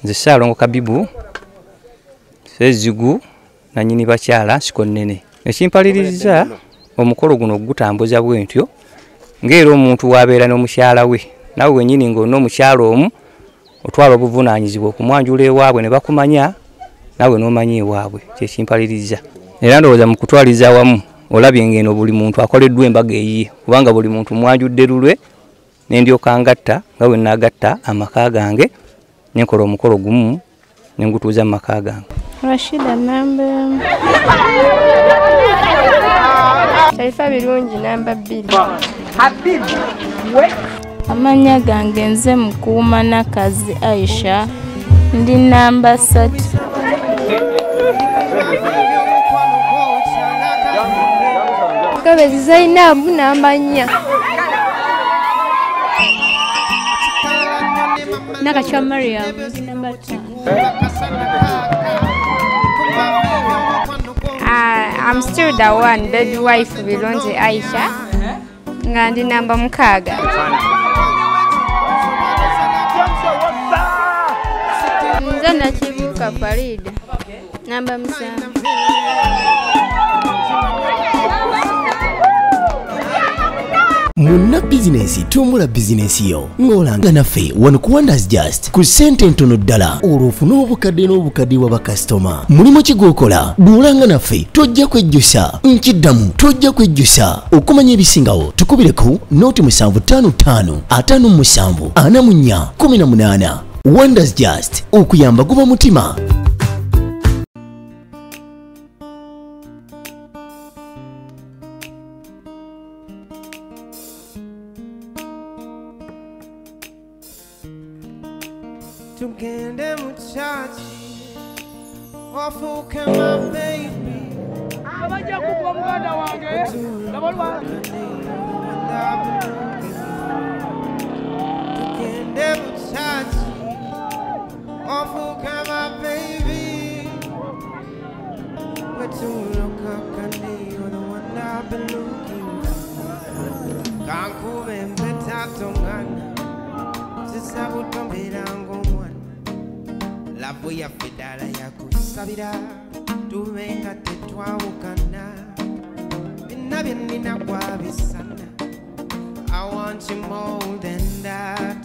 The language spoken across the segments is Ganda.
Nze Salongo Kabibu Sezigu na nyini bakyala Nsiko Nene. Ekimpaliriza omukolo guno gutambuza bwentyo ng'era omuntu wabeera n'omukyala we nawe wennyini ng'onna omukyala omu otwala obuvunaanyizibwa okumwanjula ewaabwe ne bakumanya nawe n'omanya ewaabwe. Kyekimpaliriza era ndowooza mu kutwaliza awamu olabye ng'eno buli muntu akoleddwa embaga eyiye kubanga buli muntu mwanjudde lulwe n'endyoka ngatta nga bwe nnaagatta amaka gange nenkola omukolo gumu nengutuuza mu maka gange. Rashida namba Taifa birungi namba 2. Habibu we amanya gange nze Mukuuma Nakazi Aisha ndi namba 3. Kabezi Zainabu namba 4. Nakacha Mariam namba 5. I'm still the one, baby wife Bilonze Aisha. Ngandi namba 6. Nzana Chibuka Farida. Namba 5. Muna business tumula business yo ngolanga naffe wano ku Wonders Just ku sente ntono ddala olwofuna obukadde wa bakasitoma mulimu kigokola bulanga naffe tojja kwejjusa nkiddamu tojja kwejjusa okumanya ebisingawo tukubireko noti 755 57 44 18 Wonders Just okuyamba guba mutima. Tugende muchachi wafuke my baby abajja kukuba muganda wange nabalwa tugende muchachi wafuke my baby wetuloka kane you're the one I've been looking for kankube mbetatongana sisabutomberango Lavo ya fedala ya kusabira tuvenga tetwawukana binabye nina kwabisana. I want you more than that.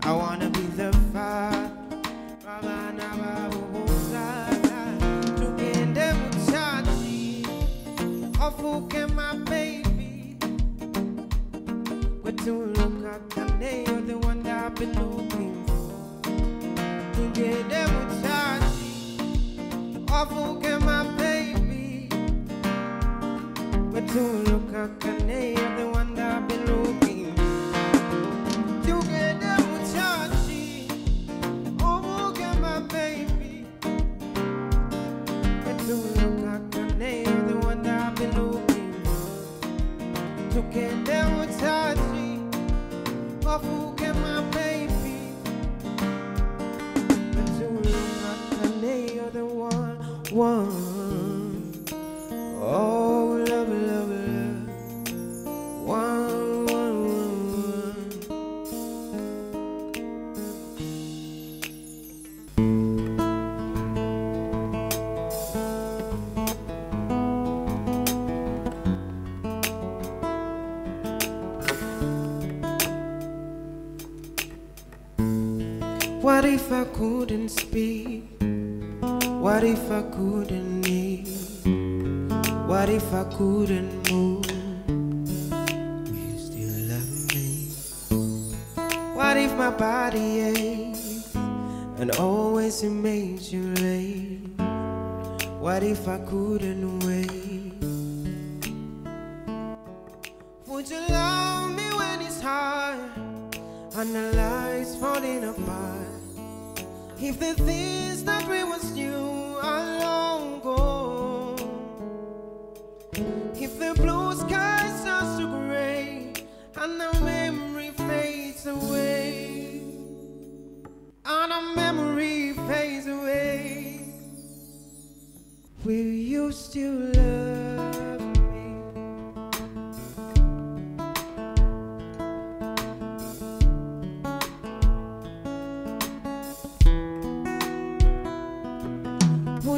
I wanna be the father babana babuzana tugende muchachi ofuke my baby wetuluka kane you're the one that I've been looking for. Tugende muchachi ofuke my baby wetuluka kane you're the one that I've been looking for. Tugende muchachi ofuke my baby wetuluka kane you're the one that I've been looking for. Tugende muchachi ofuke my baby. You're the one. Oh, love, love, love. One. What if I couldn't speak? What if I couldn't eat? What if I couldn't move? Will you still love me? What if my body aches and always it makes you late? What if I couldn't wait? Would you love me when it's hard and the lights falling apart? If the things that we once knew are long gone, if the blue skies are so gray and the memory fades away, and the memory fades away, will you still love me?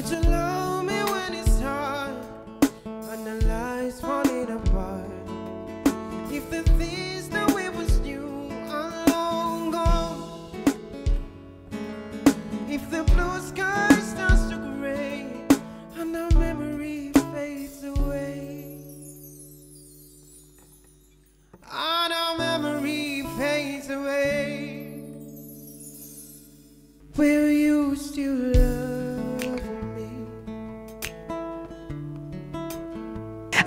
Would you love me when it's hard and the lies falling apart? If the things that we was new are long gone, if the blue sky starts to gray and our memory fades away, and our memory fades away, will you still love me?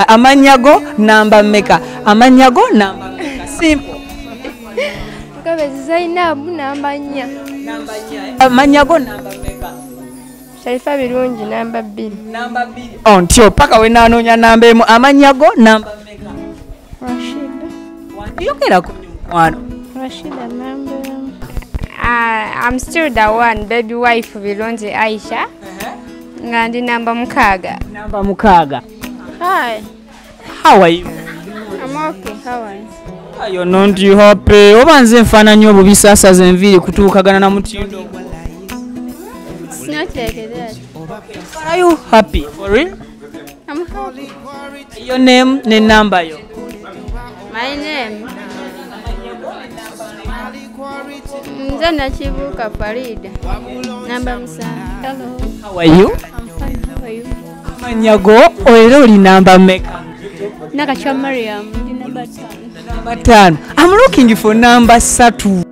Amanyago namba meka. Amanyago namba meka. Simple. Mkabe Zainabu namba 4. Namba 4. Amanyago namba meka. Sharifa Birungi namba 2. Namba 2. Ontyo paka we nanoonya namba emu. Amanyago namba meka. Rashida. Yogera ku mwana. Rashida namba. I'm still the one, baby wife Vilonze Aisha. Ngandi namba 6. Namba 6. Hi. How are you? I'm okay. How are you? You're not happy. Obanze mfananyo obubisasa zenviri kutuukagana na mutindo. It's not like that. Are you happy? For real? I'm happy. Your name ne number yo. My name Nzana Chibuka Farida. Namba 5. Hello. How are you? I'm fine. How are you? Amanyago oera oli namba meka. Nakacha Mariam. Namba 5. Number 5. I'm looking for number 3.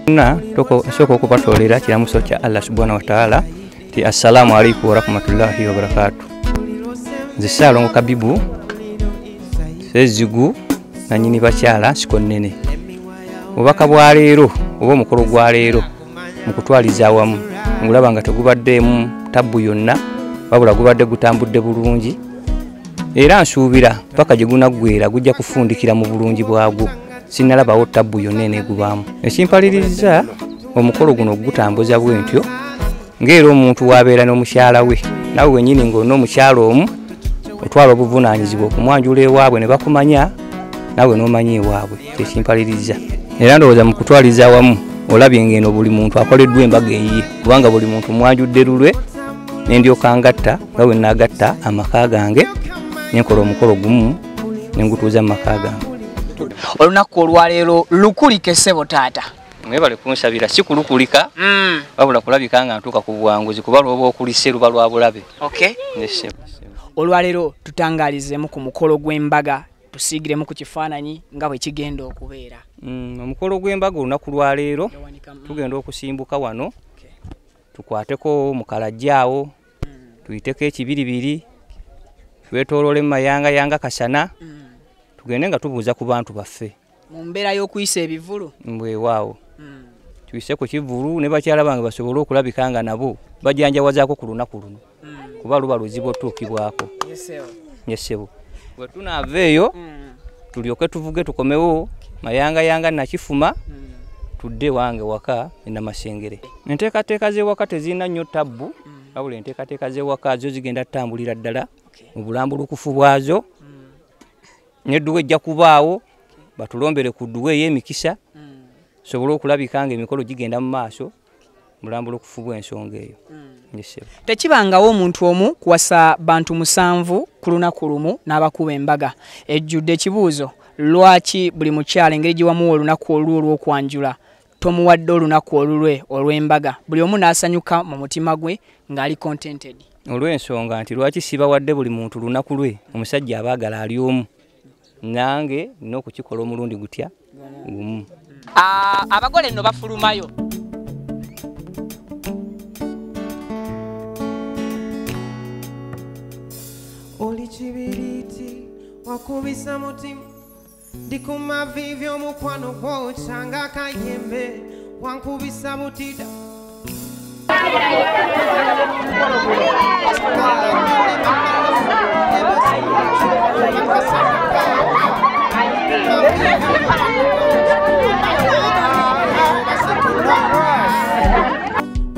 Na soko okupatolera kiramuso kya Allah subhanahu wa ta'ala ti assalamu alaykum wa rahmatullahi wa barakatuh. Nze Salongo Kabibu sezigu na nyini bakyala Nsiko Nene. Obaka bwa leero oba omukolo gwa leero mukutwaliza awamu ngulaba nga tegubaddemu tabbu yonna wabula gubadde gutambudde bulungi era nsuubira paka gye gunaggwera gujja kufundikira mu bulungi bwagwo sinalabawo tabbu yonna eneegubaamu. Ekimpaliriza omukolo guno gutambuza bwentyo ng'era omuntu wabeera n'omukyala we nawe wennyini ng'olina omukyala omu otwala obuvunaanyizibwa okumwanjula ewaabwe ne bakumanya nawe n'omanya ewaabwe. Ekimpaliriza era ndowooza mu kutwaliza awamu olabye ng'eno buli muntu akoleddwa embaga eyiye kubanga buli muntu mwanjudde lulwe n'endyoka ngatta nga bwe nnaagatta amaka gange nenkola omukolo gumu ne ngutuuza mu maka gange. Olunaku olwaleero lukulike ssebo taata. Mwebale kunsabira si kulukulika wabula kulabika nga ntuuka ku buwanguzi kuba lwoba okulise luba lwa bulabe. Okay. Olwaleero tutangalizeemu ku mukolo gw'embaga tusiigiremu ku kifaananyi nga bwe kigenda okubeera. Omukolo gw'embaga olunaku lwaleero tugenda okusimbuka wano tukwateko mukalajjaawo tuyiteko ekibiribiri twetoolole mu mayanga kasana tugende nga tubuuza ku bantu baffe mu mbeera y'okuyisa ebivulu mbwewaawo tuyise ku kivulu ne bakyala bange basobole okulabika nga nabo bajanjawazaako ku lunaku luno kuba luba luzibu otuukibwako. Yesebo bwe tunaava eyo tulyoke tuvuge tukomewo mayanga nakifuma tudde wange waka enamasengere. Enteekateeka z'ewaka tezirina nnyo tabbu wabula enteekateeka z'ewaka zo zigenda tutambulira ddala mu bulambulukufu bwazo n'edduwa ejja kubaawo batulombere ku dduwa ey'emikisa sobole okulabika nga emikolo gigenda mu maaso mulambulukufu bw'ensonga eyo. Tekibangawo omuntu omu kuwasa bantu 7 ku lunaku lumu n'abakuba embaga. Ejjudde ekibuuzo lwaki buli mukyala engeri gye wamuwa olunaku olwo olw'okwanjula tomuwadde olunaku olulwe olw'embaga buli omu n'asanyuka mu mutima gwe ng'ali contented. Olw'ensonga nti lwaki sibawadde buli muntu lunaku lwe omusajja abaagala ali omu nange nina okukikola omulundi gutya gumu. Abagole nno bafulumayo. Oli kibiriti wakubisa mutima ndikuma vivyo mukwano gwokyanga kayembe wankubisa butida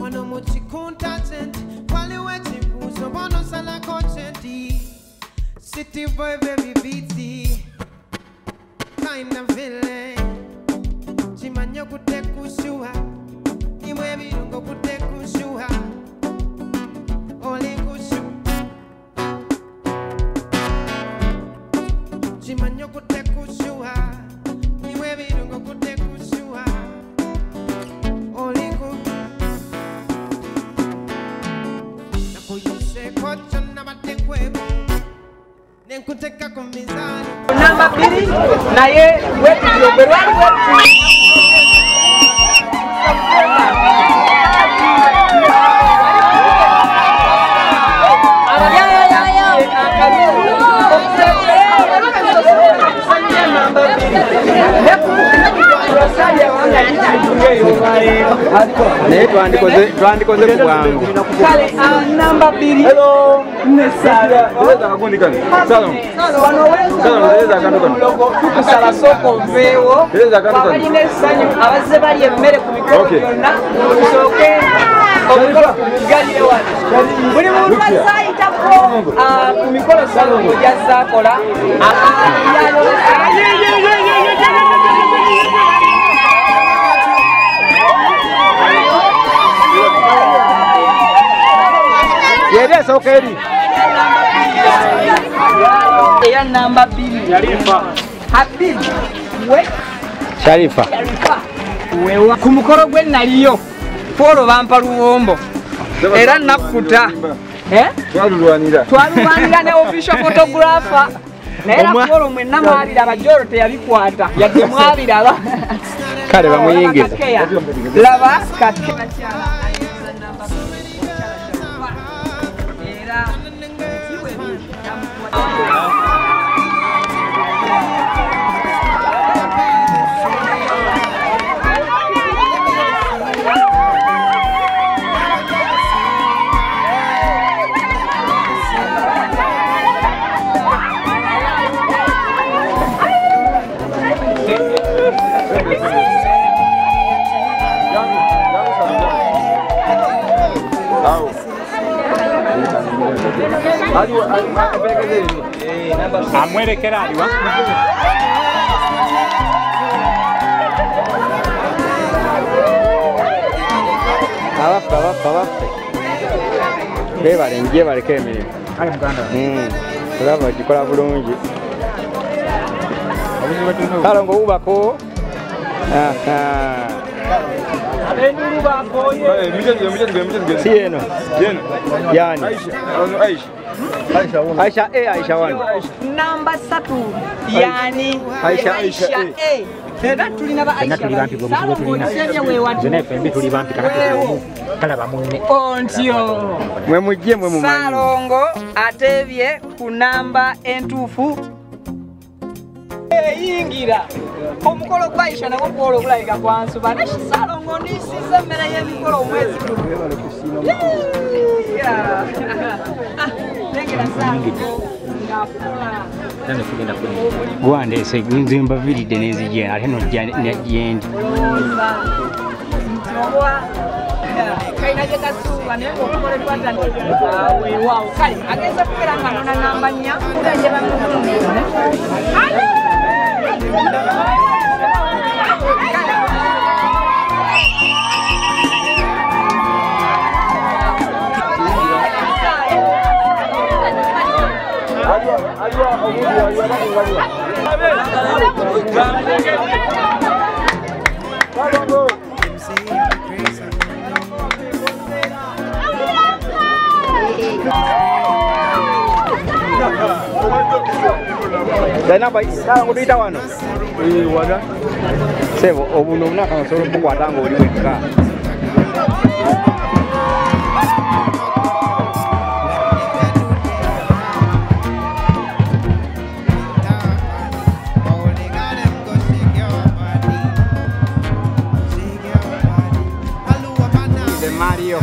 wano muchikontatent waliwe chibuzo bono sala kochenti city boy baby beaty kind of feeling chimanyo kutekushua Namba pili naye wetu berwali wetu twandikoze ku bwangu kale namba pili hello nesala tukusala soko veewo abalina essanyu abazze bali emmere ku mikolo byonna tusooke omukolo gugalire wano buli muntu azze ayitako ku mikolo Salongo gyazze akola Yeye soka eri. Eya namba 2. Sharifa. Habibi. We. Sharifa. Wewa kumukoro gwe naliyo. Polo bampa luwombo. Era nakuta. Twalwanira ne official photographer. Naera polo mwe namwabira abajoro teyabikwata. Yadde mwabira kale bamuyingiza. Laba katkena kyala. Amwerekera aliwa abafa bebale nje baleke emirimu ali muganda kulaba gikola bulungi Salongo ubako si eno yani Aisha wanu namba 3 yani Aisha A era tulina ba Aisha ontyo mwe mujje mwe mu Salongo atebye ku namba entuufu yingira omukolo gwa Aisha nagwo gwolo bulayika kwansuba ne Salongo ndisize emmere y'emikolo omwezi Gwande se nzimba vilide nezijena ate no yendi kaina je kasuba ne okole twata awe wow kale ageza kukera ngano na namba 4 kutaje bamutume Dana bai Salongo tuita wano wana sebo obuno munaka nsoro bukwata ngo oli wekka Mario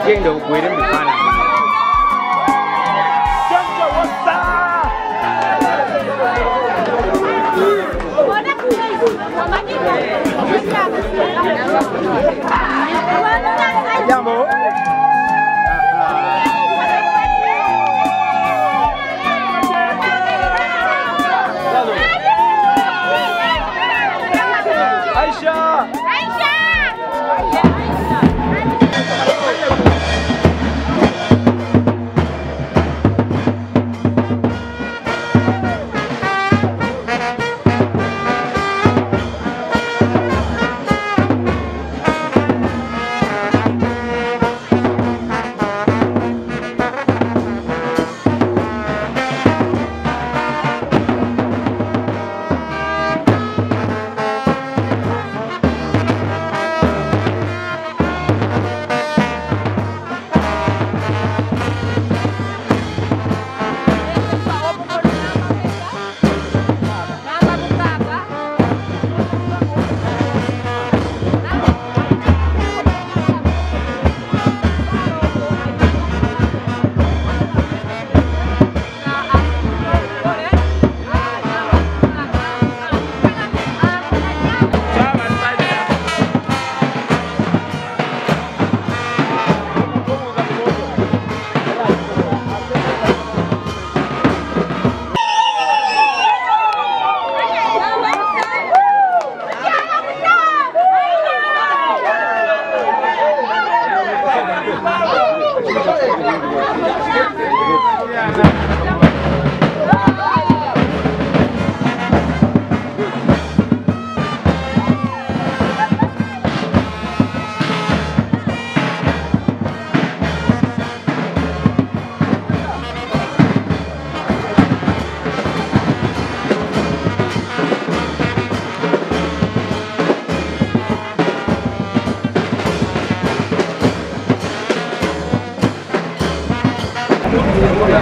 Genda ugwire mu bifana. Jambo. Aisha.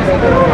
Gracias.